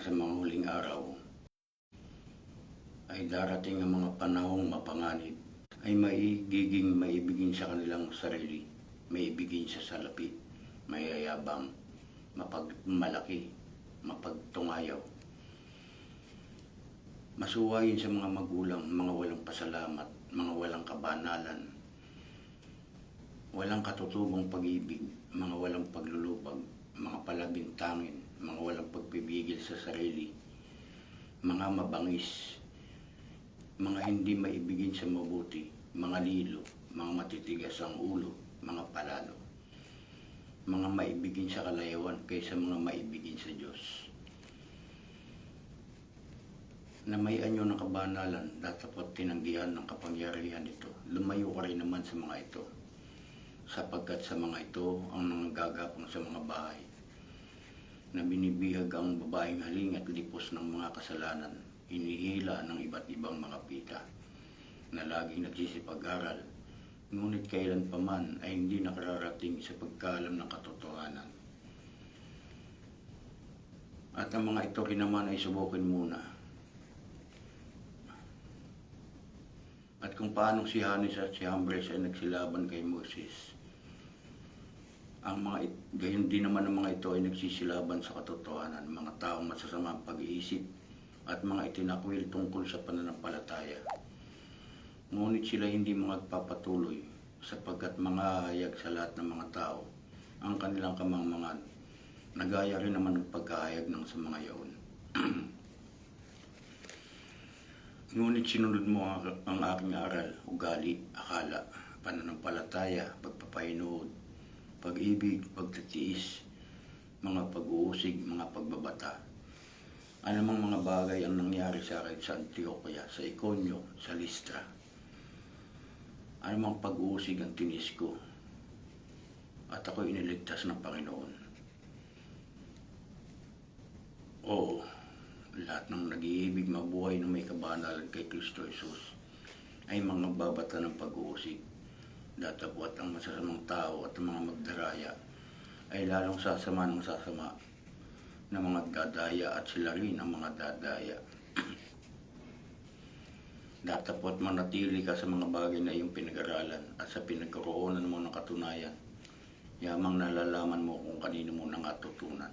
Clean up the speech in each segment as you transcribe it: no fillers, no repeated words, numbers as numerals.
sa mga huling araw ay darating ang mga panahong mapanganib ay maigiging maibigin sa kanilang sarili, maibigin sa salapi, mayayabang, mapagmalaki, mapagtungayaw, masuwayin sa mga magulang, mga walang pasalamat, mga walang kabanalan, walang katutubong pag-ibig, mga walang paglulubag, mga palabintangin, mga walang pagpipigil sa sarili, mga mabangis, mga hindi maibigin sa mabuti, mga lilo, mga matitigas ang ulo, mga palalo, mga maibigin sa kalayawan kaysa mga maibigin sa Diyos. Na may anyo ng kabanalan, dapat tinanggihan ng kapangyarihan ito. Lumayo ka rin naman sa mga ito, sapagkat sa mga ito ang nanggagapang sa mga bahay, na binibihag ang babaeng haling at lipos ng mga kasalanan, hinihila ng iba't ibang mga pita, na laging nagsisipag-aral, ngunit kailan paman ay hindi nakararating sa pagkaalam ng katotohanan. At ang mga ito rin naman ay subukin muna. At kung paano si Hanes at si Jambres ay nagsilaban kay Moses, gayon din naman ang mga ito ay nagsisilaban sa katotohanan, mga taong masasamang pag-iisip at mga itinakwil tungkol sa pananampalataya. Ngunit sila hindi magpapatuloy, sapagkat mga hayag sa lahat ng mga tao ang kanilang kamangmangan, nagaya rin naman ng pagkahayag ng sa mga yaon. Ngunit sinunod mo ang aking aral, ugali, akala, pananampalataya, pagpapahinood, pag-ibig, pagtitiis, mga pag-uusig, mga pagbabata. Anumang mga bagay ang nangyari sa akin sa Antioquia, sa Iconio, sa Listra. Anumang pag-uusig ang tinis ko, at ako iniligtas ng Panginoon. Oo, lahat ng nag-iibig mabuhay na may kabanalan kay Kristo Jesus ay mga babata ng pag-uusig. Datapwat ang masasamang tao at ang mga magdaraya ay lalong sasama ng sasama na mga dadaya at sila rin ang mga dadaya. Datapwat manatili ka sa mga bagay na iyong pinag-aralan at sa pinagkaroonan mo ng katunayan, yamang nalalaman mo kung kanino mo natutunan.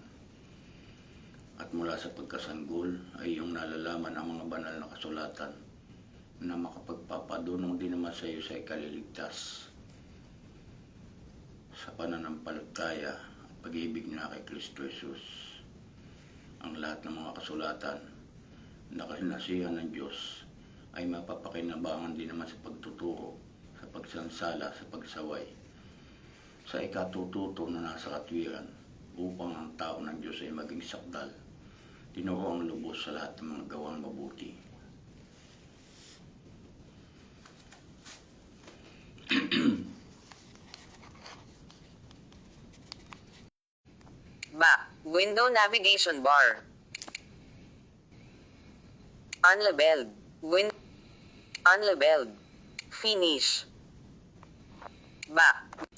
At mula sa pagkasanggol ay iyong nalalaman ang mga banal na kasulatan na makapagpapadunong din naman sa iyo sa ikaliligtas sa pananampalataya at pag-ibig na kay Kristo Jesus. Ang lahat ng mga kasulatan na kasinasihan ng Diyos ay mapapakinabangan din naman sa pagtuturo, sa pagsansala, sa pagsaway, sa ikatututo na nasa katwiran, upang ang tao ng Diyos ay maging sakdal, tinuro ang lubos sa lahat ng mga gawang mabuti. Back, window navigation bar. Unlabeled. Unlabeled. Finish. Back.